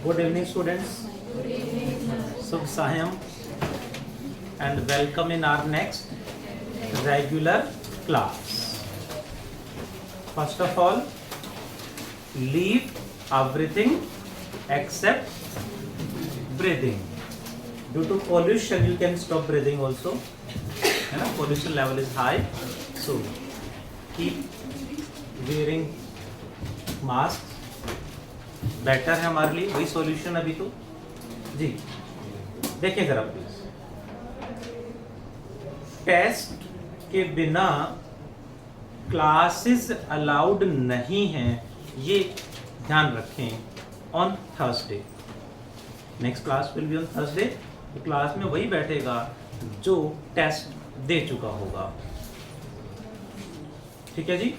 Good evening, students. Shubh Sayam and welcome in our next regular class. First of all, leave everything except breathing. Due to pollution, you can stop breathing also. है ना, pollution level is high, so keep wearing mask. Better है हमारे लिए, वही solution अभी तो जी। देखिए जरा प्लीज, टेस्ट के बिना क्लासेस अलाउड नहीं हैं, ये ध्यान रखें। On Thursday, next class will be on Thursday. Class में वही बैठेगा जो टेस्ट दे चुका होगा, ठीक है जी।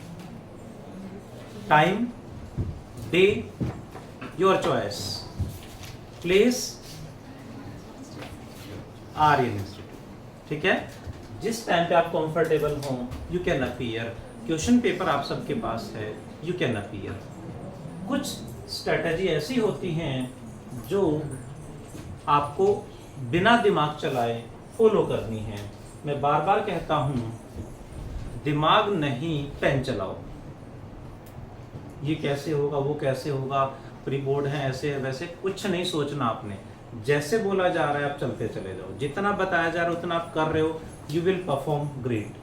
Time, day, your choice, place, Aryan institute, ठीक है। जिस टाइम पे आप कंफर्टेबल हो you can appear. Question paper आप सबके पास है, यू कैन अपीयर। कुछ स्ट्रेटजी ऐसी होती हैं जो आपको बिना दिमाग चलाए फॉलो करनी है। मैं बार बार कहता हूं, दिमाग नहीं पेन चलाओ। ये कैसे होगा, वो कैसे होगा, प्री बोर्ड है, ऐसे है वैसे, कुछ नहीं सोचना आपने। जैसे बोला जा रहा है आप चलते चले जाओ, जितना बताया जा रहा है उतना आप कर रहे हो, you will perform great.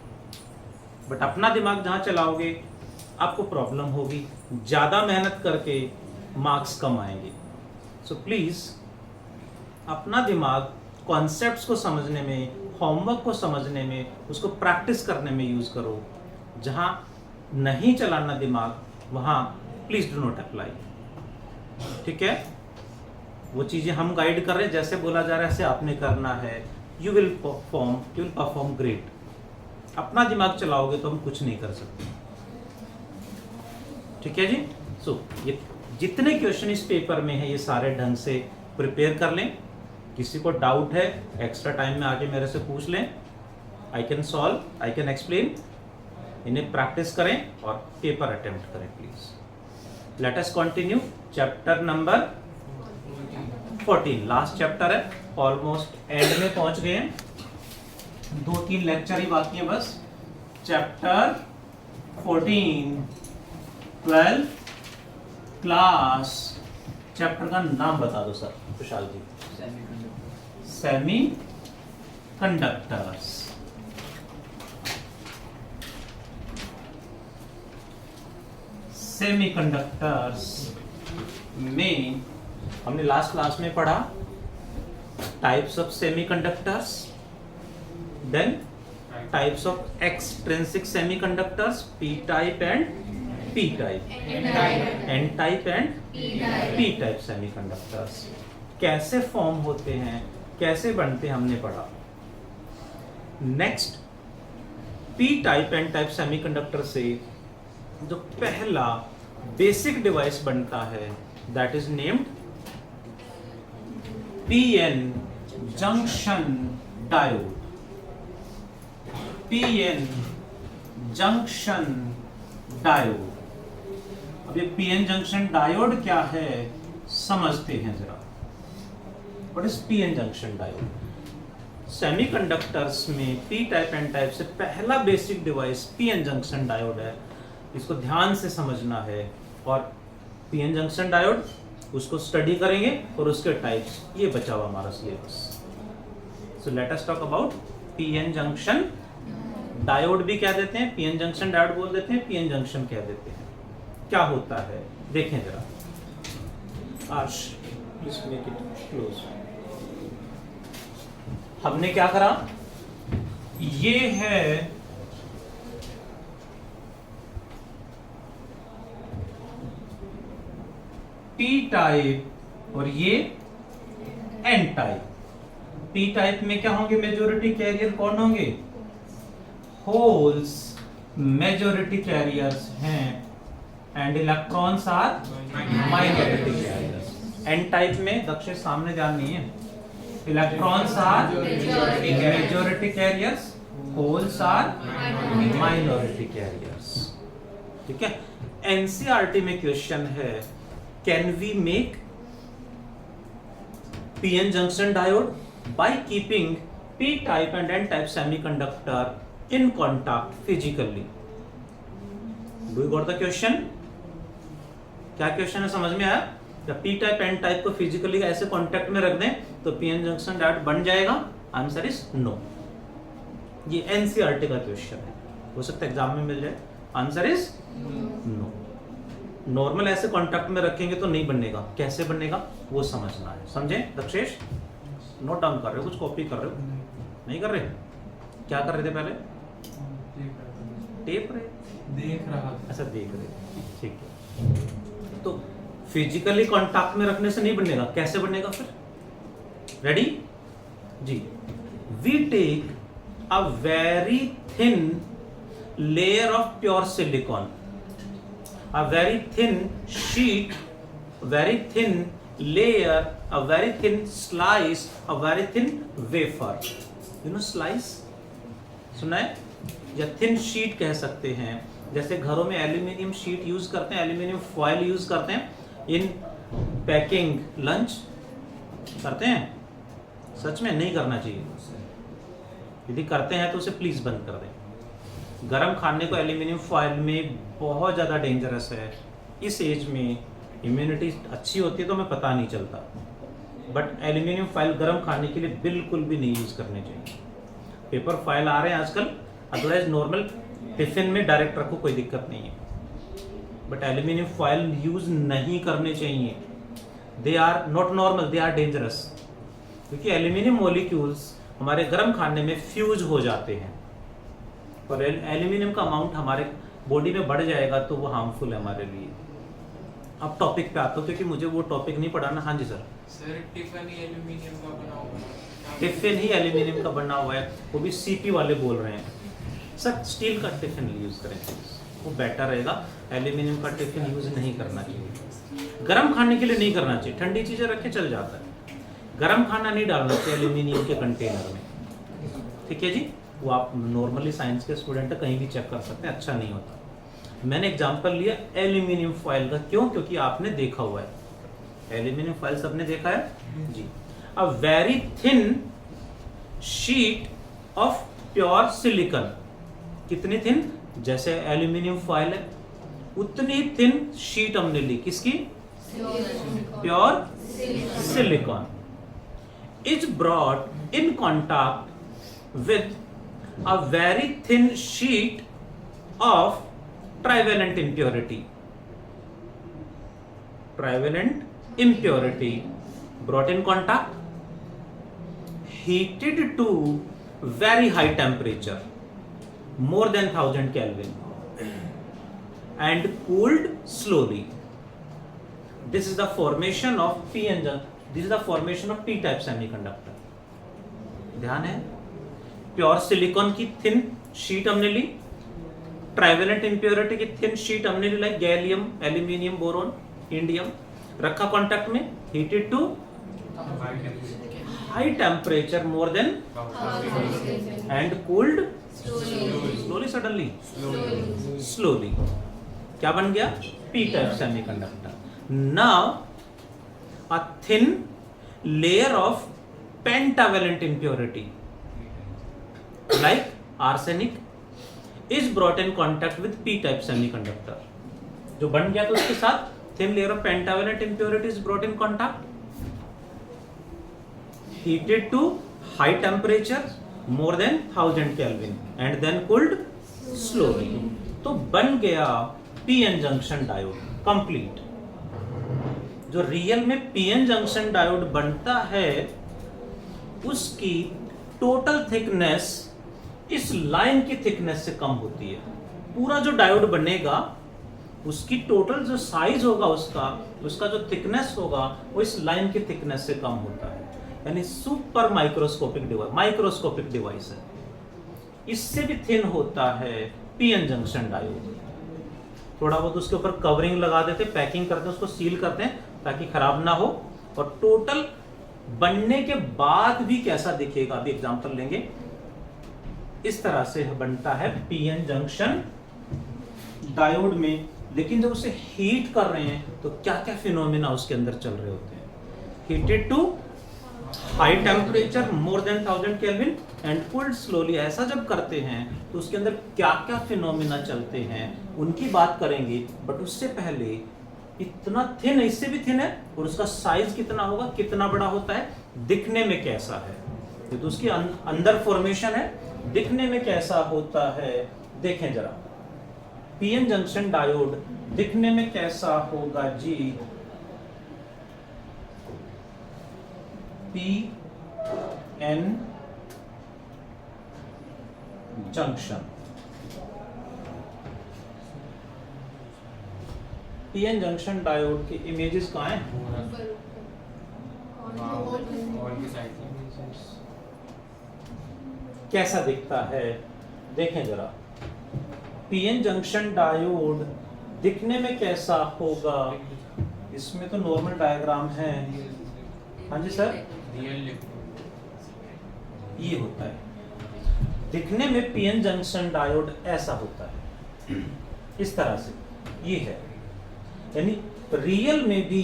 But अपना दिमाग जहां चलाओगे आपको प्रॉब्लम होगी, ज्यादा मेहनत करके मार्क्स कम आएंगे। सो प्लीज अपना दिमाग कॉन्सेप्ट्स को समझने में, होमवर्क को समझने में, उसको प्रैक्टिस करने में यूज करो। जहां नहीं चलाना दिमाग वहां प्लीज डू नॉट अप्लाई, ठीक है। वो चीजें हम गाइड कर रहे हैं, जैसे बोला जा रहा है ऐसे आपने करना है, यू विल परफॉर्म ग्रेट। अपना दिमाग चलाओगे तो हम कुछ नहीं कर सकते, ठीक है जी। सो ये जितने क्वेश्चन इस पेपर में है ये सारे ढंग से प्रिपेयर कर लें। किसी को डाउट है एक्स्ट्रा टाइम में आके मेरे से पूछ लें, I can solve, I can explain. इन्हें प्रैक्टिस करें और पेपर अटेम्प्ट करें please. Let us continue chapter number 14, last chapter है, ऑलमोस्ट एंड में पहुंच गए हैं, 2-3 लेक्चर ही बाकी है बस। Chapter 14, 12 class. चैप्टर का नाम बता दो sir Vishal ji. Semiconductors. Semiconductors में हमने लास्ट क्लास में पढ़ा types of semiconductors, then types of extrinsic semiconductors, P type and P type, N type and P type semiconductors कैसे फॉर्म होते हैं, कैसे बनते हैं, हमने पढ़ा। Next, P type N type semiconductor से जो पहला बेसिक डिवाइस बनता है that is named PN junction diode. PN junction diode. अब ये पीएन जंक्शन डायोड क्या है समझते हैं जरा। What is PN junction diode? Semiconductors में पी टाइप एन टाइप से पहला basic device PN junction diode है। इसको ध्यान से समझना है और पीएन जंक्शन डायोड उसको स्टडी करेंगे और उसके टाइप्स, ये बचा हुआ हमारा syllabus. So let us talk about PN junction diode. भी क्या देते हैं, पीएन जंक्शन डायोड बोल देते हैं, पीएन जंक्शन कह देते हैं। क्या होता है देखें जरा। Aarsh please make it close. हमने क्या करा, ये है पी टाइप और ये एन टाइप। पी टाइप में क्या होंगे, मेजॉरिटी कैरियर कौन होंगे, होल्स मेजॉरिटी कैरियर्स हैं, and electrons are minority carriers. N type में दक्षिण सामने ध्यान नहीं है, electrons are majority carriers, holes are minority carriers, ठीक है। एनसीईआरटी में क्वेश्चन है, can we make PN junction diode by keeping P type and N type semiconductor in contact physically. Do you got the question? क्या question है, समझ में आया? जब P टाइप N टाइप को फिजिकली ऐसे कांटेक्ट में रख दें तो PN जंक्शन डायोड बन जाएगा? Answer is no. ये NCERT का क्वेश्चन है, हो सकता है एग्जाम में मिल जाए। Answer is no. नॉर्मल ऐसे कांटेक्ट में रखेंगे तो नहीं बनेगा, कैसे बनेगा वो समझना है। समझे दक्षेश? नोट डाउन कर रहे हो, कुछ कॉपी कर रहे हो? नहीं कर रहे? क्या कर रहे थे पहले? टेप रहे, देख रहा था। अच्छा देख रहे, ठीक है। तो फिजिकली कांटेक्ट में रखने से नहीं बनेगा, कैसे बनेगा फिर? रेडी जी। We take a very thin layer of pure silicon, a very thin sheet, very thin layer, a very thin slice, a very thin wafer. You know slice? सुना है? या thin sheet कह सकते हैं। जैसे घरों में एल्यूमिनियम शीट यूज करते हैं, एल्यूमिनियम फॉयल यूज करते हैं इन पैकिंग लंच, करते हैं? सच में नहीं करना चाहिए। यदि करते हैं तो उसे प्लीज बंद कर दें। गरम खाने को एल्यूमिनियम फॉयल में बहुत ज़्यादा डेंजरस है। इस एज में इम्यूनिटी अच्छी होती है तो हमें पता नहीं चलता, बट एल्यूमिनियम फॉयल गरम खाने के लिए बिल्कुल भी नहीं यूज़ करने चाहिए। पेपर फॉयल आ रहे हैं आजकल, अदरवाइज नॉर्मल टिफिन में डायरेक्ट रखो, कोई दिक्कत नहीं है, बट एल्यूमिनियम फॉयल यूज़ नहीं करने चाहिए। They are not normal, they are dangerous, क्योंकि एल्यूमिनियम मॉलिक्यूल्स हमारे गर्म खाने में फ्यूज हो जाते हैं और एल्यूमिनियम का अमाउंट हमारे बॉडी में बढ़ जाएगा तो वो हार्मफुल है हमारे लिए। अब टॉपिक पे आता हूँ, क्योंकि मुझे वो टॉपिक नहीं पढ़ाना। हाँ जी सर। सर टिफिन ही एल्यूमिनियम का बना हुआ है। टिफिन ही एल्यूमिनियम का बना हुआ है, वो भी सीपी वाले बोल रहे हैं। सर स्टील का टिफिन यूज करें, वो बेटर रहेगा। एल्यूमिनियम का टिफिन यूज नहीं करना चाहिए, गर्म खाने के लिए नहीं करना चाहिए। ठंडी चीजें रख के चल जाता है, गर्म खाना नहीं डालना चाहिए एल्यूमिनियम के कंटेनर में, ठीक है जी। वो आप नॉर्मली साइंस के स्टूडेंट कहीं भी चेक कर सकते हैं, अच्छा नहीं होता। मैंने एग्जांपल लिया एल्यूमिनियम फॉयल का, क्यों? क्योंकि आपने देखा हुआ है एल्यूमिनियम फॉयल, सबने देखा है जी। A very thin sheet of pure silicon, कितनी थिन? जैसे एल्यूमिनियम फॉयल है उतनी थिन शीट हमने ली, किसकी? Pure silicon is brought in contact with a very thin sheet of trivalent impurity. Trivalent impurity brought in contact, heated to very high temperature, more than 1000 Kelvin, and cooled slowly. This is the formation of PN. This is the formation of P-type semiconductor. ध्यान है? Pure silicon की thin sheet हमने ली, trivalent impurity की thin sheet हमने ली, like gallium, aluminium, boron, indium, रखा contact में, heated to high temperature more than and cooled slowly, suddenly, slowly. क्या बन गया? P type semiconductor. Now a thin layer of pentavalent impurity like arsenic is brought in contact with p-type semiconductor, जो बन गया तो उसके साथ thin layer of pentavalent impurity is brought in contact, heated to high temperature more than 1000 Kelvin and then cooled slowly, तो बन गया PN junction diode complete। जो रियल में PN junction diode बनता है उसकी टोटल थिकनेस इस लाइन की थिकनेस से कम होती है। पूरा जो डायोड बनेगा उसकी टोटल जो साइज होगा उसका जो थिकनेस होगा वो इस लाइन की थिकनेस से कम होता है, यानी सुपर माइक्रोस्कोपिक डिवाइस है। इससे भी थिन होता है पीएन जंक्शन डायोड। थोड़ा बहुत उसके ऊपर कवरिंग लगा देते, पैकिंग करते हैं, उसको सील करते हैं ताकि खराब ना हो। और टोटल बनने के बाद भी कैसा दिखेगा, अभी एग्जांपल लेंगे। इस तरह से बनता है पीएन जंक्शन डायोड में, लेकिन जब उसे हीट कर रहे हैं तो क्या क्या फिनोमिना उसके अंदर चल रहे होते हैं। Heated to high temperature more than 1000 kelvin and cooled slowly, ऐसा जब करते हैं तो उसके अंदर क्या क्या फिनोमिना चलते हैं उनकी बात करेंगे। बट उससे पहले इतना थिन है, इससे भी थिन है, और उसका साइज कितना होगा, कितना बड़ा होता है, दिखने में कैसा है, ये तो उसकी अंदर फॉर्मेशन है, दिखने में कैसा होता है। देखें जरा, पीएन जंक्शन डायोड दिखने में कैसा होगा जी, PN junction, PN junction diode के इमेजेस कहाँ हैं? और की साइड कैसा दिखता है देखें जरा, पीएन जंक्शन डायोड दिखने में कैसा होगा, इसमें तो नॉर्मल डायग्राम है। हाँ जी सर, रियल ये होता है, दिखने में पीएन जंक्शन डायोड ऐसा होता है, इस तरह से ये है। यानी रियल में भी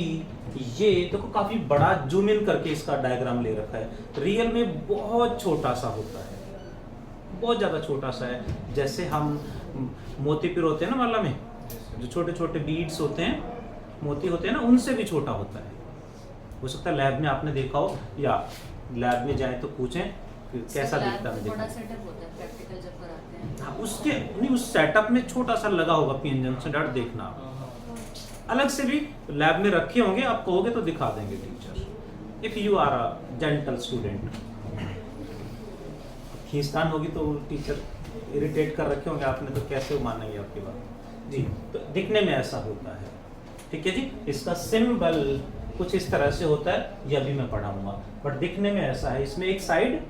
ये देखो काफी बड़ा जूम इन करके इसका डायग्राम ले रखा है, रियल में बहुत छोटा सा होता है, बहुत ज्यादा छोटा सा है। जैसे हम मोती पिरोते हैं ना माला में, जो छोटे छोटे बीड्स होते हैं, मोती होते हैं ना, उनसे भी छोटा होता है। हो सकता है लैब में आपने देखा हो, या लैब में जाए तो पूछें कि कैसा दिखता है। बड़ा सेटअप होता है प्रैक्टिकल जब कराते हैं। हाँ, उसके नहीं, उस सेटअप में छोटा सा लगा होगा पीएन जंक्शन डायोड, देखना आप। अलग से भी लैब में रखे होंगे, आप कहोगे तो दिखा देंगे teacher, if you are a gentle student. खींचतान होगी तो टीचर इरिटेट कर रखे होंगे आपने, तो कैसे मानेंगे आपकी बात जी। तो दिखने में ऐसा होता है, ठीक है जी। इसका सिंबल कुछ इस तरह से होता है, यह भी मैं पढ़ाऊंगा, बट दिखने में ऐसा है। इसमें एक साइड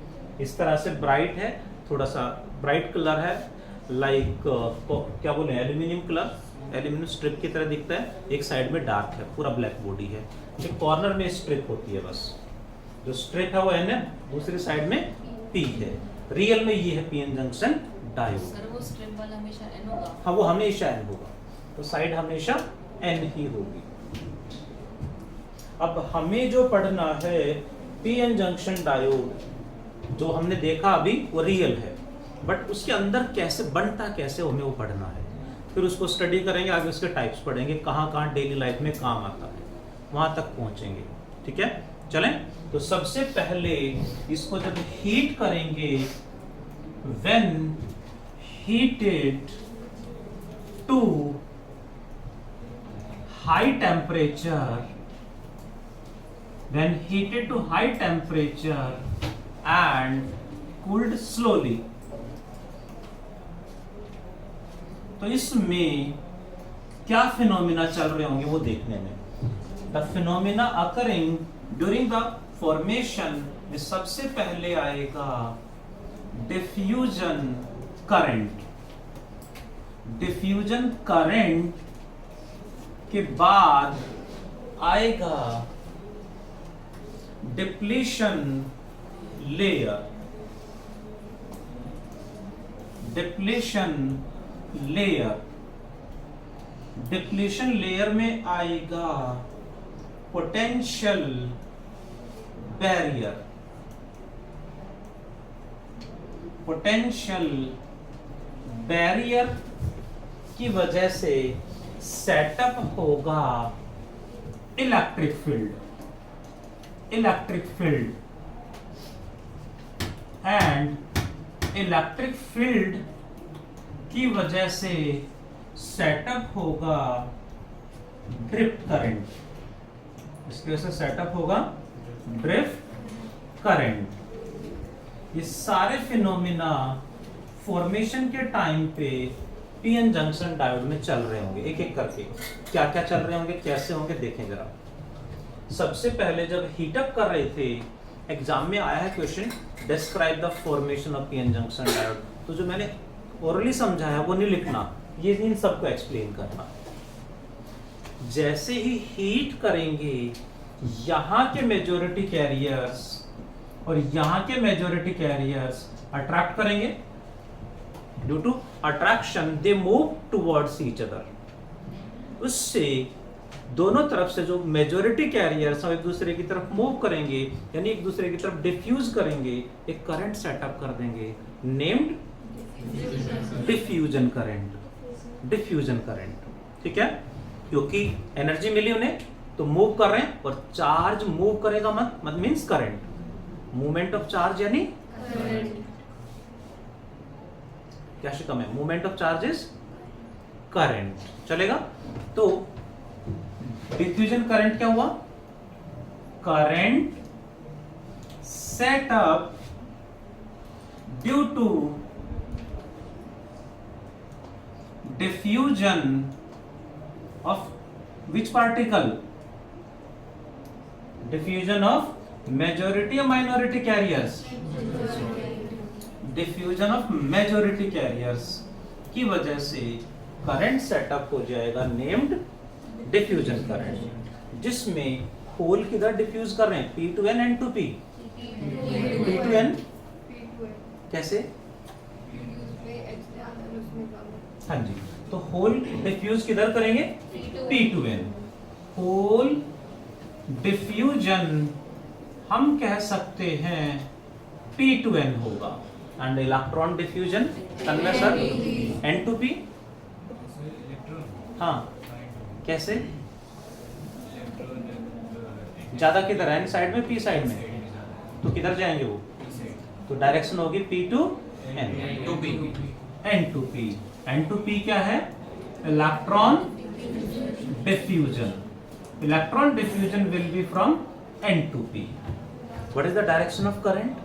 इस तरह से ब्राइट है, थोड़ा सा ब्राइट कलर है, लाइक क्या बोले, एल्यूमिनियम कलर, एल्यूमिनियम स्ट्रिप की तरह दिखता है। एक साइड में डार्क है, पूरा ब्लैक बॉडी है, एक कॉर्नर में स्ट्रिप होती है, बस जो स्ट्रिप है वो एन है, दूसरी साइड में पी है। रियल में ये है पीएन जंक्शन डायोड। सर वो स्ट्रिप वाला हमेशा एन होगा? हाँ, वो हमेशा एन होगा, तो साइड हमेशा एन ही होगी। अब हमें जो पढ़ना है पीएन जंक्शन डायोड, जो हमने देखा अभी वो रियल है, बट उसके अंदर कैसे बनता, कैसे हमें वो पढ़ना है। फिर उसको स्टडी करेंगे, आगे उसके टाइप्स पढ़ेंगे, कहाँ कहाँ डेली लाइफ में काम आता है, वहां तक पहुंचेंगे। ठीक है, चलें। तो सबसे पहले इसको जब हीट करेंगे, when heated to high temperature, when heated to high temperature and cooled slowly, तो इसमें क्या फिनोमिना चल रहे होंगे वो देखने में। The phenomena occurring during the formation में सबसे पहले आएगा डिफ्यूजन करंट। डिफ्यूजन करंट के बाद आएगा depletion layer. Depletion layer, depletion layer में आएगा पोटेंशियल बैरियर। पोटेंशियल बैरियर की वजह से सेटअप होगा electric field. Electric field and electric field की वजह से सेटअप होगा ड्रिफ्ट करंट। इसकी वजह से सेटअप होगा ड्रिफ्ट करंट। ये सारे फिनोमिना फॉर्मेशन के टाइम पे पीएन जंक्शन डायोड में चल रहे होंगे, एक एक करके क्या क्या चल रहे होंगे, कैसे होंगे, देखें जरा। सबसे पहले जब हीटअप कर रहे थे, एग्जाम में आया है question, describe the formation of PN junction diode. तो जो मैंने ओरली समझाया वो नहीं लिखना, ये इन सबको एक्सप्लेन करना। जैसे ही हीट करेंगे, यहाँ के मेजॉरिटी कैरियर्स और यहाँ के मेजॉरिटी कैरियर्स अट्रैक्ट करेंगे। Due to attraction they move towards each other. उससे दोनों तरफ से जो मेजॉरिटी कैरियर्स हैं एक दूसरे की तरफ मूव करेंगे, यानी एक दूसरे की तरफ डिफ्यूज करेंगे, एक करंट सेटअप कर देंगे named diffusion current. Diffusion current, ठीक है, क्योंकि एनर्जी मिली उन्हें तो मूव कर रहे हैं, और चार्ज मूव करेगा मत means current, movement of charge यानी क्या शिकम है, movement of charge is current, चलेगा। तो डिफ्यूजन करंट क्या हुआ, current set up due to diffusion of which particle, diffusion of majority या minority carriers, diffusion of majority carriers की वजह से करंट सेटअप हो जाएगा नेम्ड डिफ्यूजन करंट, जिसमें होल किधर डिफ्यूज कर रहे हैं, P to N and to P, P to N कैसे, हाँ जी, तो होल डिफ्यूज किधर करेंगे, P to N। Hole diffusion हम कह सकते हैं P to N होगा, and electron diffusion Tanmay sir N to P, हाँ कैसे, ज्यादा किधर, N साइड में P साइड में, तो किधर जाएंगे वो, तो डायरेक्शन होगी P to N, N to P। N to P क्या है, electron diffusion, electron diffusion will be from N to P। What is the direction of current,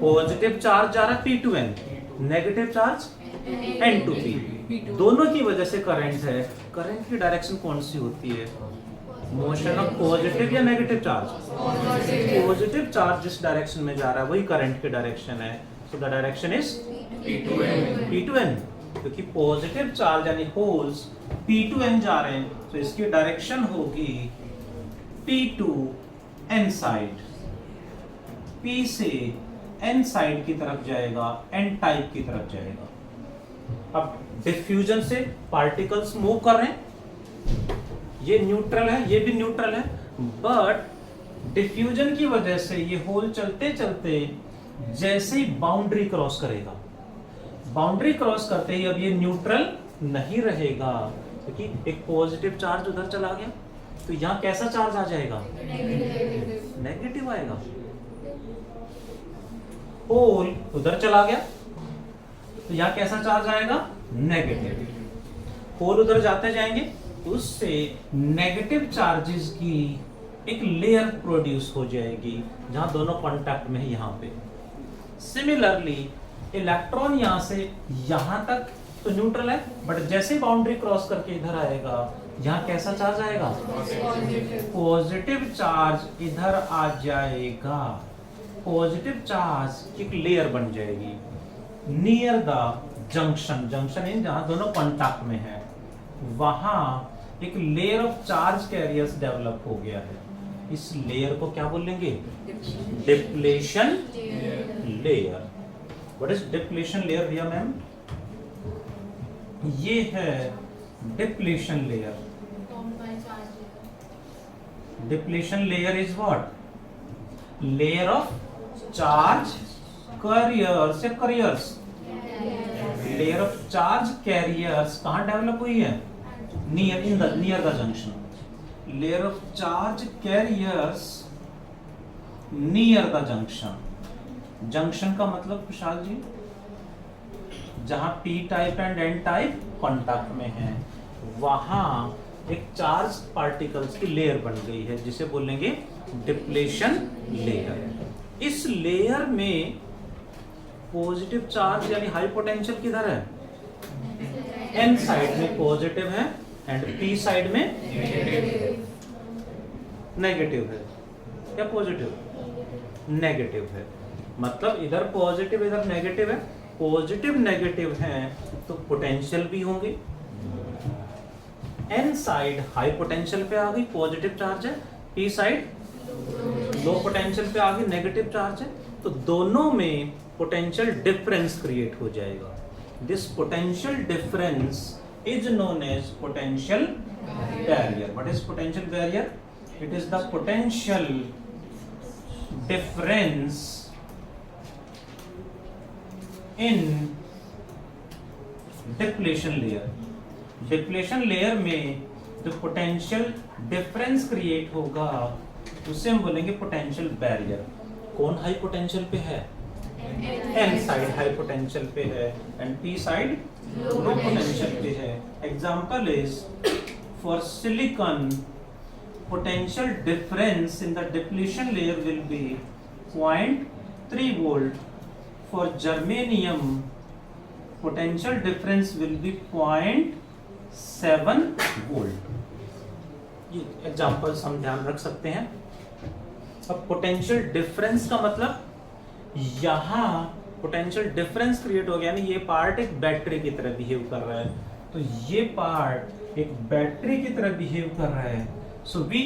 positive charge जा रहा है P to N, negative charge N to P, दोनों की वजह से current है। करंट की डायरेक्शन कौन सी होती है, मोशन ऑफ पॉजिटिव या नेगेटिव चार्ज, पॉजिटिव चार्ज जिस डायरेक्शन में जा रहा है वही करंट की डायरेक्शन है, so the direction is P to N, क्योंकि पॉजिटिव चार्ज यानी होल्स P to N जा रहे हैं, तो इसकी डायरेक्शन होगी P to N side, P से N साइड की तरफ जाएगा, N टाइप की तरफ जाएगा। अब डिफ्यूजन से पार्टिकल्स मूव कर रहे हैं, ये न्यूट्रल है, ये भी न्यूट्रल है, बट डिफ्यूजन की वजह से ये होल चलते चलते जैसे ही बाउंड्री क्रॉस करेगा, बाउंड्री क्रॉस करते ही अब ये न्यूट्रल नहीं रहेगा, क्योंकि एक पॉजिटिव चार्ज उधर चला गया, तो यहां कैसा चार्ज आ जाएगा, नेगेटिव आएगा। होल उधर चला गया तो यहां कैसा चार्ज आएगा, नेगेटिव। होल उधर जाते जाएंगे तो उससे नेगेटिव चार्जेस की एक लेयर प्रोड्यूस हो जाएगी, जहां दोनों कांटेक्ट में है यहां पे। सिमिलरली इलेक्ट्रॉन यहां से यहां तक तो न्यूट्रल है, बट जैसे बाउंड्री क्रॉस करके इधर आएगा, यहां कैसा चार्ज आएगा, पॉजिटिव चार्ज इधर आ जाएगा, पॉजिटिव चार्ज की एक लेयर बन जाएगी नियर द जंक्शन, जंक्शन इन जहां दोनों कांटेक्ट में है, वहां एक layer of charge carriers develop हो गया है। इस लेयर को क्या बोलेंगे, depletion layer. What is depletion layer Riya ma'am, ये है depletion layer. Depletion layer is what, layer of charge carriers या carriers, layer of charge carriers कहां डेवलप हुई है, near the junction. Layer of charge carriers near the junction. Junction का मतलब विशाल जी, जहां P type and N type contact में है, वहां एक चार्ज पार्टिकल्स की लेयर बन गई है, जिसे बोलेंगे डिप्लेशन लेयर। इस लेयर में पॉजिटिव चार्ज यानी हाई पोटेंशियल किधर है, N साइड में पॉजिटिव है एंड P साइड में नेगेटिव है। क्या पॉजिटिव, नेगेटिव है, मतलब इधर पॉजिटिव इधर नेगेटिव है, पॉजिटिव नेगेटिव है तो पोटेंशियल भी होंगे। N साइड हाई पोटेंशियल पे आ गई, पॉजिटिव चार्ज है, P साइड लो पोटेंशियल पे आ गई, नेगेटिव चार्ज है, तो दोनों में पोटेंशियल डिफरेंस क्रिएट हो जाएगा। This potential difference is known as potential barrier. What is potential barrier? It is the potential difference in depletion layer. Depletion layer में जो पोटेंशियल डिफरेंस क्रिएट होगा उसे हम बोलेंगे पोटेंशियल बैरियर. कौन हाई पोटेंशियल पे है? एन साइड हाई पोटेंशियल पे है and P side low potential पे है. Example is for silicon potential difference in the depletion layer will be 0.3 volt. For germanium potential difference will be 0.7 volt. ये examples हम ध्यान रख सकते हैं. अब पोटेंशियल डिफरेंस का मतलब यहाँ पोटेंशियल डिफरेंस क्रिएट हो गया, यानी ये पार्ट एक बैटरी की तरह बिहेव कर रहा है, तो ये पार्ट एक बैटरी की तरह बिहेव कर रहा है. So we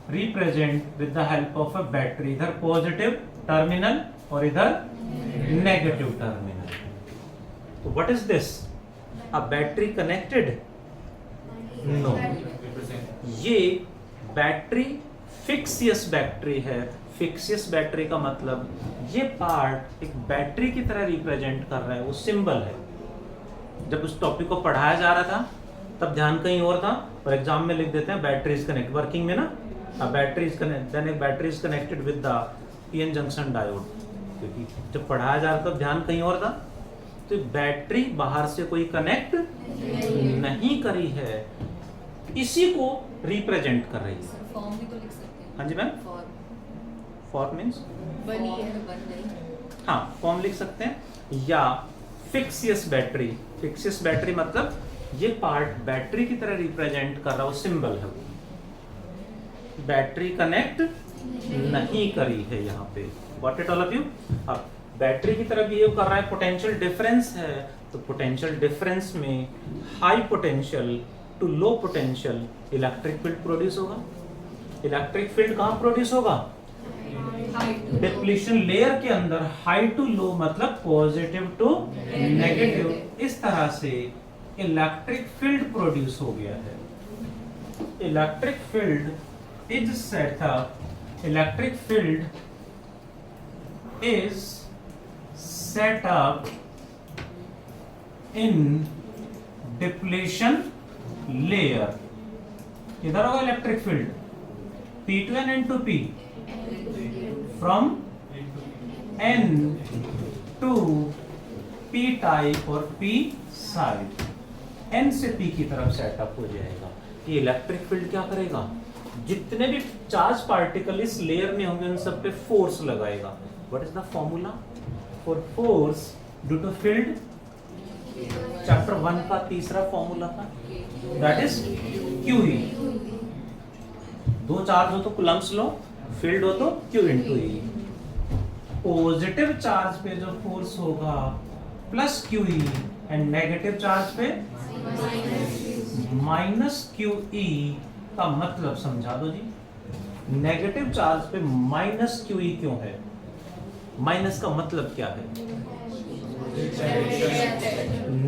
represent with the help of a battery, इधर पॉजिटिव टर्मिनल और इधर नेगेटिव टर्मिनल. तो what is this? A battery connected? No. ये बैटरी फिक्सियस बैटरी है. फिक्सियस बैटरी का मतलब ये पार्ट एक बैटरी की तरह रिप्रेजेंट कर रहा है, वो सिंबल है. जब उस टॉपिक को पढ़ाया जा रहा था तब ध्यान कहीं और था, और एग्जाम में लिख देते हैं बैटरी इज कनेक्ट. वर्किंग में ना बैटरी इज कनेक्ट, देन एक battery is connected with the PN junction diode, क्योंकि जब पढ़ाया जा रहा था ध्यान कहीं और था. तो बैटरी बाहर से कोई कनेक्ट नहीं करी है, इसी को रिप्रेजेंट कर रही है. फॉर्म भी तो लिख सकते हैं. हाँ जी मैम. फॉर्म मीन्स बनी है, बन गई. हाँ, फॉर्म लिख सकते हैं. या फिक्सियस बैटरी. फिक्सियस बैटरी मतलब ये पार्ट बैटरी की तरह रिप्रेजेंट कर रहा हो, सिंबल है वो. बैटरी कनेक्ट नहीं करी है यहाँ पे. What it all of you. अब बैटरी की तरह बिहेव कर रहा है, पोटेंशियल डिफरेंस है, तो पोटेंशियल डिफरेंस में high potential to low potential electric field produce होगा. इलेक्ट्रिक फील्ड कहाँ प्रोड्यूस होगा? डिप्लीशन लेयर के अंदर. हाई टू लो मतलब पॉजिटिव टू नेगेटिव. इस तरह से इलेक्ट्रिक फील्ड प्रोड्यूस हो गया है. Electric field is set up. Electric field is set up in depletion layer. इधर होगा electric field P to N and to P. From N to P type और P side. N से P की तरफ setup हो जाएगा. ये electric field क्या करेगा? जितने भी चार्ज पार्टिकल इस लेयर में होंगे उन सब पे फोर्स लगाएगा. What is the formula for force due to field? Chapter 1 का तीसरा फॉर्मूला था, दैट इज QE. दो चार्ज हो तो कुलम्ब्स लो, फील्ड हो तो Q into E. Positive charge पे जो फोर्स होगा plus QE and negative charge पे माइनस QE. का मतलब समझा दो जी. नेगेटिव चार्ज पे माइनस QE क्यों है? माइनस का मतलब क्या है?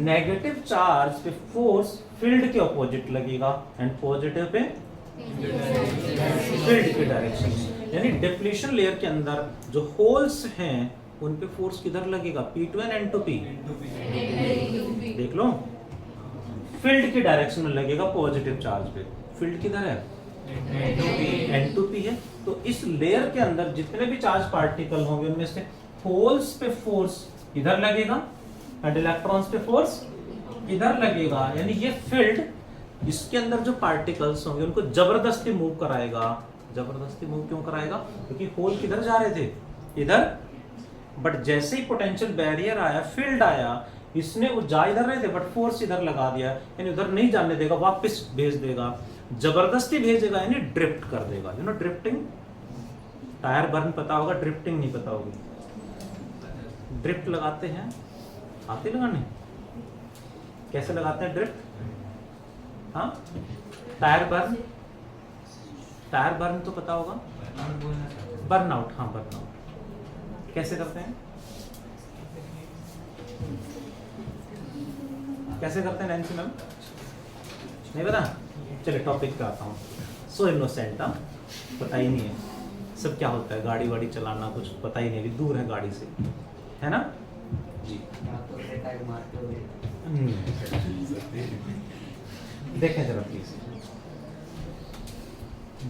नेगेटिव चार्ज पे फोर्स फील्ड के ऑपोजिट लगेगा एंड पॉजिटिव पे फील्ड की डायरेक्शन. यानी डिप्लीशन लेयर के अंदर जो होल्स हैं उन पे फोर्स किधर लगेगा? P to N and to P. देख लो, फील्ड की डायरेक्शन में लगेगा पॉजिटिव चार्ज पे. फील्ड किधर है? N to P है. तो इस लेयर के अंदर जितने भी चार्ज पार्टिकल होंगे उनमें से होल्स पे फोर्स इधर लगेगा एंड इलेक्ट्रॉन्स पे फोर्स इधर लगेगा. यानी ये फील्ड इसके अंदर जो पार्टिकल्स होंगे उनको जबरदस्ती मूव कराएगा. जबरदस्ती मूव क्यों कराएगा? क्योंकि होल किधर जा रहे थे? इधर. बट जैसे ही पोटेंशियल बैरियर आया, फील्ड आया, इसने वो जा इधर रहे थे बट फोर्स इधर लगा दिया, यानी उधर नहीं जाने देगा, वापस भेज देगा. जबरदस्ती भेजेगा यानी ड्रिफ्ट कर देगा. You know drifting. Tyre burn पता होगा, ड्रिफ्टिंग नहीं पता होगी. ड्रिफ्ट लगाते हैं, आते लगाने? कैसे लगाते हैं ड्रिफ्ट? हाँ, टायर बर्न. टायर बर्न तो पता होगा. Burn out. हाँ, बर्न आउट कैसे करते हैं? कैसे करते हैं नैन्सी मैम? नहीं पता? चलिए टॉपिक पे आता हूँ। सो इनोसेंट, पता ही नहीं है सब क्या होता है, गाड़ी वाड़ी चलाना कुछ पता ही नहीं, अभी दूर है गाड़ी से, है ना जी। देखें जरा प्लीज।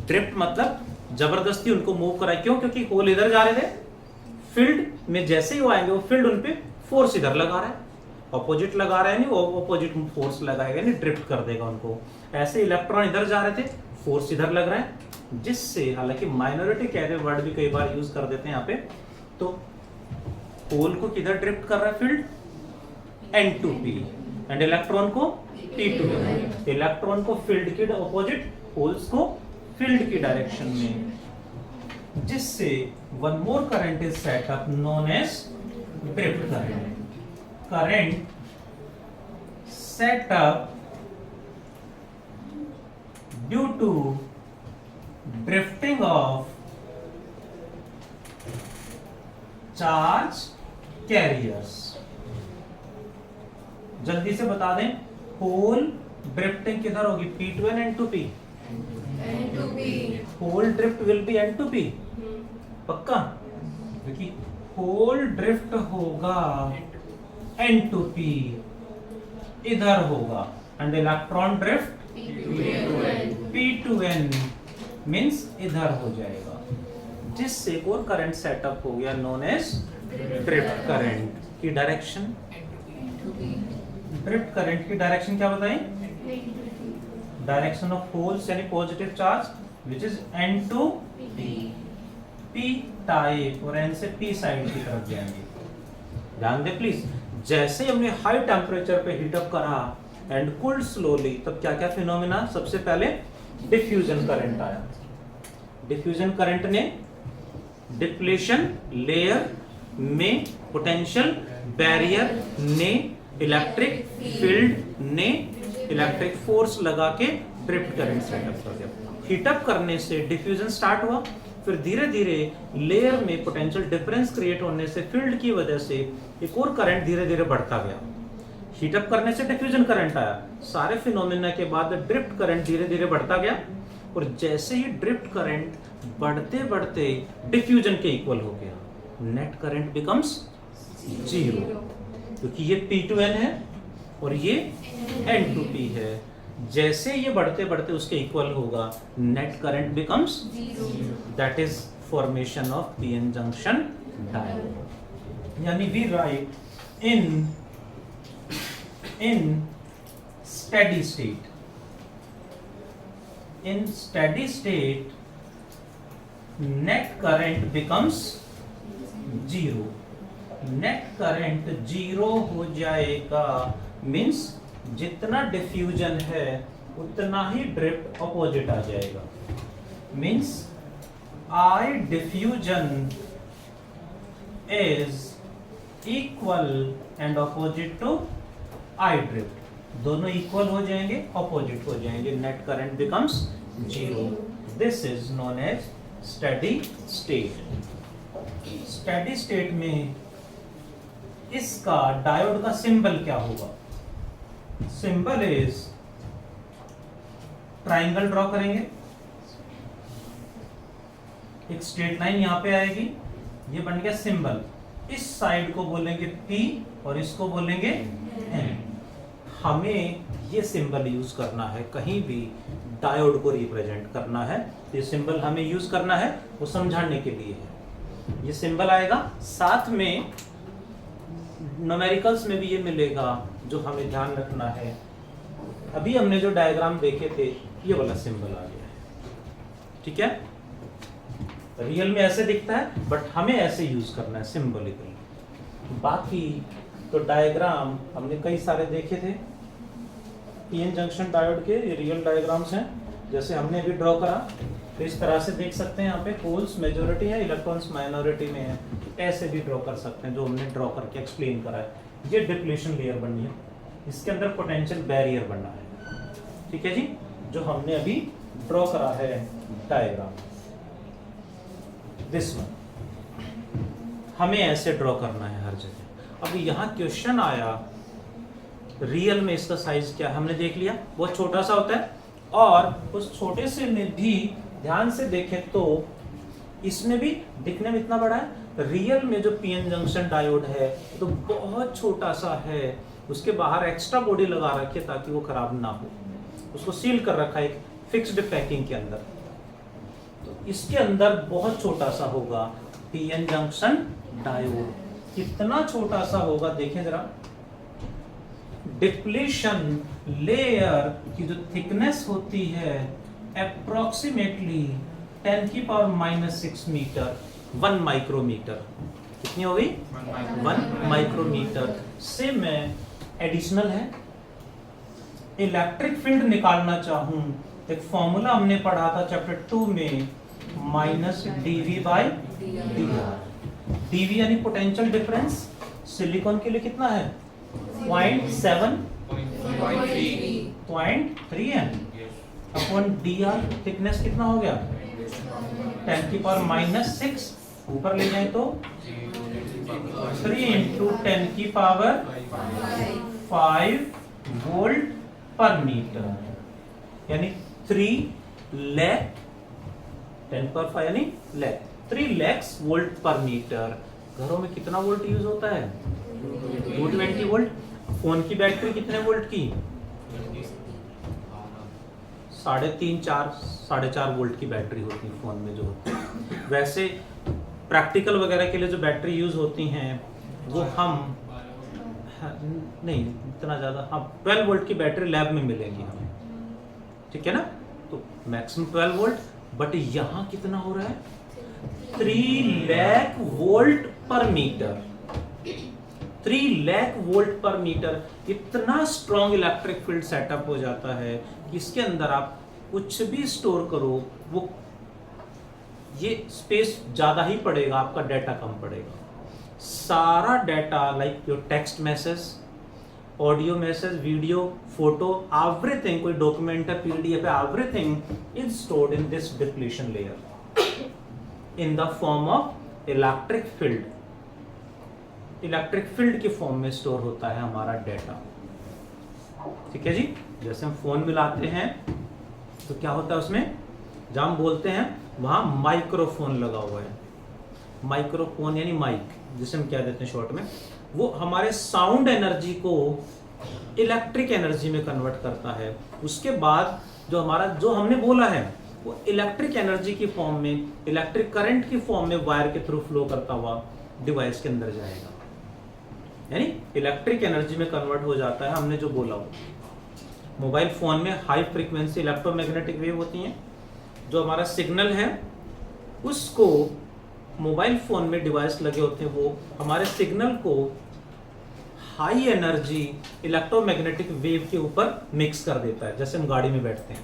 ड्रिफ्ट मतलब जबरदस्ती उनको मूव कराए, क्यों? क्योंकि होल इधर जा रहे थे, फील्ड में जैसे ही वो आएंगे वो फील्ड उन पे फोर्स इधर लगा रहा है, ऑपोजिट लगा रहा है, नहीं वो ऑपोजिट फोर्स लगाएगा, नहीं ड्रिफ्ट कर देगा उनको। ऐसे इलेक्ट्रॉन इधर जा रहे थे, फोर्स इधर लग रहा है, जिससे, हालांकि माइनॉरिटी कहते वर्ड भी कई बार यूज कर देते हैं यहाँ पे, तो होल को किधर ड्रिफ्ट कर रहा है फील्ड? N2P, एंड इलेक्ट्रॉन को P2N। इलेक्ट्रॉन को फील्ड की ऑपोजिट, होल्स को फील्ड की डायरेक्शन में, जिससे one more current is set up known as drift current. Current set up due to drifting of charge carriers. जल्दी से बता दें, होल ड्रिफ्टिंग किधर होगी? P2N N2P। Whole drift will be N2P, पक्का? देखिए होल ड्रिफ्ट होगा N2P, इधर होगा, and electron drift P2N means इधर हो जाएगा, जिससे एक और करंट सेटअप हो गया नोन एज ड्रिफ्ट करंट की डायरेक्शन। ड्रिफ्ट करंट की डायरेक्शन क्या बताएं? डायरेक्शन ऑफ होल्स यानी positive charge which is N2P, P type, और N से P साइड की तरफ जाएंगे। ध्यान दे प्लीज, जैसे हमने हाई टेम्परेचर पे हीट अप करा एंड कूल्ड स्लोली, तब क्या क्या फिनोमेना? सबसे पहले डिफ्यूजन करंट आया। डिफ्यूजन करंट ने डिप्लेशन लेयर में पोटेंशियल बैरियर ने इलेक्ट्रिक फील्ड ने इलेक्ट्रिक फोर्स लगा के ड्रिफ्ट करंट सेटअप कर दिया। हीटअप करने से डिफ्यूजन स्टार्ट हुआ, फिर धीरे धीरे लेयर में पोटेंशियल डिफरेंस क्रिएट होने से फील्ड की वजह से एक और करंट धीरे धीरे बढ़ता गया। हीटअप करने से डिफ्यूजन करंट आया, सारे फिनोमेना के बाद ड्रिफ्ट करंट धीरे धीरे बढ़ता गया, और जैसे ही ड्रिफ्ट करंट बढ़ते बढ़ते डिफ्यूजन के इक्वल हो गया, नेट करंट बिकम्स जीरो, क्योंकि ये P2N है और ये N2P है। जैसे ये बढ़ते बढ़ते उसके इक्वल होगा, net current becomes that is formation of PN junction diode. यानी we write in steady state, in steady state net current becomes zero। Net current zero हो जाएगा, मींस जितना डिफ्यूजन है उतना ही ड्रिफ्ट अपोजिट आ जाएगा, means I diffusion is equal and opposite to I drift, दोनों equal हो जाएंगे, अपोजिट हो जाएंगे, net current becomes zero. This is known as steady state. Steady state में इसका डायोड का सिंबल क्या होगा? सिंबल इज, ट्राइंगल ड्रॉ करेंगे, एक स्ट्रेट लाइन यहां पे आएगी, ये बन गया सिंबल। इस साइड को बोलेंगे P और इसको बोलेंगे N। हमें ये सिंबल यूज करना है, कहीं भी डायोड को रिप्रेजेंट करना है, ये सिंबल हमें यूज करना है, वो समझाने के लिए है। ये सिंबल आएगा, साथ में न्यूमेरिकल्स में भी ये मिलेगा, जो हमें ध्यान रखना है। अभी हमने जो डायग्राम देखे थे, ये वाला सिंबल आ गया है, ठीक है? रियल में ऐसे दिखता है, बट हमें ऐसे यूज करना है सिंबॉलिकली। बाकी तो डायग्राम हमने कई सारे देखे थे, PN जंक्शन डायोड के ये रियल डायग्राम्स हैं, जैसे हमने अभी ड्रॉ करा, तो इस तरह से देख सकते हैं। यहाँ पे होल्स मेजॉरिटी है, इलेक्ट्रॉन्स माइनॉरिटी में है, ऐसे भी ड्रॉ कर सकते हैं, जो हमने ड्रॉ करके एक्सप्लेन करा है। ये डिप्लेशन लेयर बननी है, इसके अंदर पोटेंशियल बैरियर बनना है, ठीक है जी, जो हमने अभी ड्रॉ करा है डायग्राम। दिस वन हमें ऐसे ड्रॉ करना है हर जगह। अब यहाँ क्वेश्चन आया रियल में इसका साइज क्या है हमने देख लिया, बहुत छोटा सा होता है। और उस छोटे से में भी ध्यान से देखें तो इसमें भी दिखने में इतना बड़ा है, रियल में जो पीएन जंक्शन डायोड है तो बहुत छोटा सा है, उसके बाहर एक्स्ट्रा बॉडी लगा रखी है ताकि वो खराब ना हो, उसको सील कर रखा है एक फिक्स्ड पैकिंग के अंदर। तो इसके अंदर बहुत छोटा सा होगा पीएन जंक्शन डायोड। कितना छोटा सा होगा देखें जरा, डिप्लीशन लेयर की जो थिकनेस होती है अप्रोक्सीमेटली 10⁻⁻⁶ मीटर, 1 माइक्रोमीटर। कितनी हो गई? 1 माइक्रोमीटर से मैं एडिशनल है इलेक्ट्रिक फील्ड निकालना चाहूं, एक फॉर्मूला हमने पढ़ा था चैप्टर 2 में, -dV/dr। dV यानी पोटेंशियल डिफरेंस, सिलिकॉन के लिए कितना है? 0.7 0.3 है अपॉन dr, थिकनेस कितना हो गया? 10⁻⁻⁶, ऊपर ले जाए तो 3 × 10⁵ वोल्ट पर मीटर, यानी 3 लाख 10⁵ यानी लाख 3 lakhs वोल्ट पर मीटर। घरों में कितना वोल्ट यूज होता है? 220 वोल्ट। फोन की बैटरी कितने वोल्ट की? 3.5-4 वोल्ट की बैटरी होती है फोन में जो होती है। वैसे प्रैक्टिकल वगैरह के लिए जो बैटरी यूज होती हैं वो हम नहीं इतना ज्यादा, हाँ 12 वोल्ट की बैटरी लैब में मिलेगी हमें, ठीक है ना? तो मैक्सिमम 12 वोल्ट, बट यहाँ कितना हो रहा है? 3 लाख वोल्ट पर मीटर। 3 लाख वोल्ट पर मीटर। इतना स्ट्रॉन्ग इलेक्ट्रिक फील्ड सेटअप हो जाता है कि इसके अंदर आप कुछ भी स्टोर करो वो ये स्पेस ज्यादा ही पड़ेगा, आपका डाटा कम पड़ेगा। सारा data like your text message, audio message, video, photo, everything, कोई डॉक्यूमेंट है, पीडीएफ है, everything is stored in this depletion layer in the form of electric field. Electric field के फॉर्म में स्टोर होता है हमारा डाटा, ठीक है जी। जैसे हम फोन मिलाते हैं तो क्या होता है उसमें, जब हम बोलते हैं वहां माइक्रोफोन लगा हुआ है। माइक्रोफोन यानी माइक, जिसे हम क्या देते हैं शॉर्ट में, वो हमारे साउंड एनर्जी को इलेक्ट्रिक एनर्जी में कन्वर्ट करता है। उसके बाद जो हमारा जो हमने बोला है वो इलेक्ट्रिक एनर्जी की फॉर्म में, इलेक्ट्रिक करंट की फॉर्म में वायर के थ्रू फ्लो करता हुआ डिवाइस के अंदर जाएगा, यानी इलेक्ट्रिक एनर्जी में कन्वर्ट हो जाता है। हमने जो बोला वो मोबाइल फोन में हाई फ्रीक्वेंसी इलेक्ट्रोमैग्नेटिक वेव होती हैं, जो हमारा सिग्नल है उसको मोबाइल फोन में डिवाइस लगे होते हैं, वो हमारे सिग्नल को हाई एनर्जी इलेक्ट्रोमैग्नेटिक वेव के ऊपर मिक्स कर देता है। जैसे हम गाड़ी में बैठते हैं,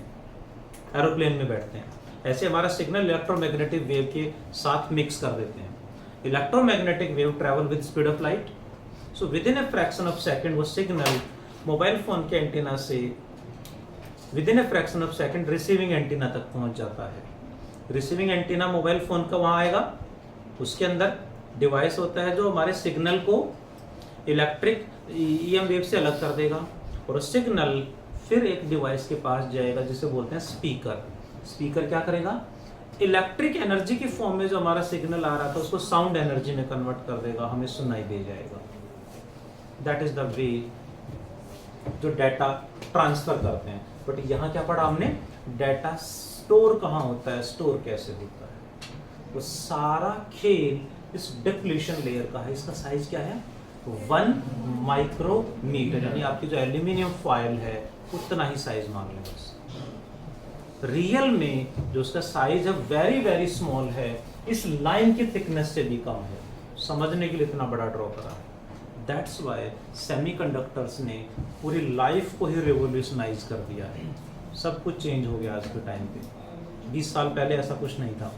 एरोप्लेन में बैठते हैं, ऐसे हमारा सिग्नल इलेक्ट्रोमैग्नेटिक वेव के साथ मिक्स कर देते हैं। Electromagnetic wave travel with speed of light, so with in a fraction of second वो सिग्नल मोबाइल फोन के एंटीना से with in a fraction of second receiving antenna तक पहुंच जाता है। रिसीविंग एंटीना मोबाइल फोन का वहां आएगा, उसके अंदर डिवाइस होता है जो हमारे सिग्नल को इलेक्ट्रिक ईएम वेव से अलग कर देगा, और सिग्नल फिर एक डिवाइस के पास जाएगा जिसे बोलते हैं स्पीकर। स्पीकर क्या करेगा, इलेक्ट्रिक एनर्जी की फॉर्म में जो हमारा सिग्नल आ रहा था उसको साउंड एनर्जी में कन्वर्ट कर देगा, हमें सुनाई दे जाएगा। दैट इज द वे जो डाटा ट्रांसफर करते हैं। बट यहाँ क्या पढ़ा हमने, डाटा स्टोर कहाँ होता है, स्टोर कैसे होता है, वो सारा खेल इस डिप्लीशन लेयर का है। इसका साइज क्या है, 1 माइक्रोमीटर, यानी आपकी जो एल्यूमिनियम फॉयल है उतना ही साइज मान लें बस। रियल में जो उसका साइज है वेरी वेरी स्मॉल है, इस लाइन की थिकनेस से भी कम है। समझने के लिए इतना बड़ा ड्रॉ करा है। दैट्स वाई सेमीकंडक्टर्स ने पूरी लाइफ को ही रिवोल्यूशनाइज कर दिया है। सब कुछ चेंज हो गया आज के टाइम पे, 20 साल पहले ऐसा कुछ नहीं था।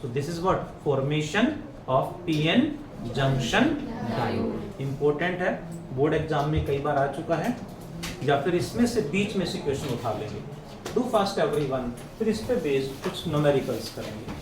So this is what, formation of PN junction diode. Important है, बोर्ड एग्जाम में कई बार आ चुका है, या फिर इसमें से बीच में से क्वेश्चन उठा लेंगे। डू फास्ट एवरीवन, फिर इस पे बेस्ड कुछ न्यूमेरिकल्स करेंगे।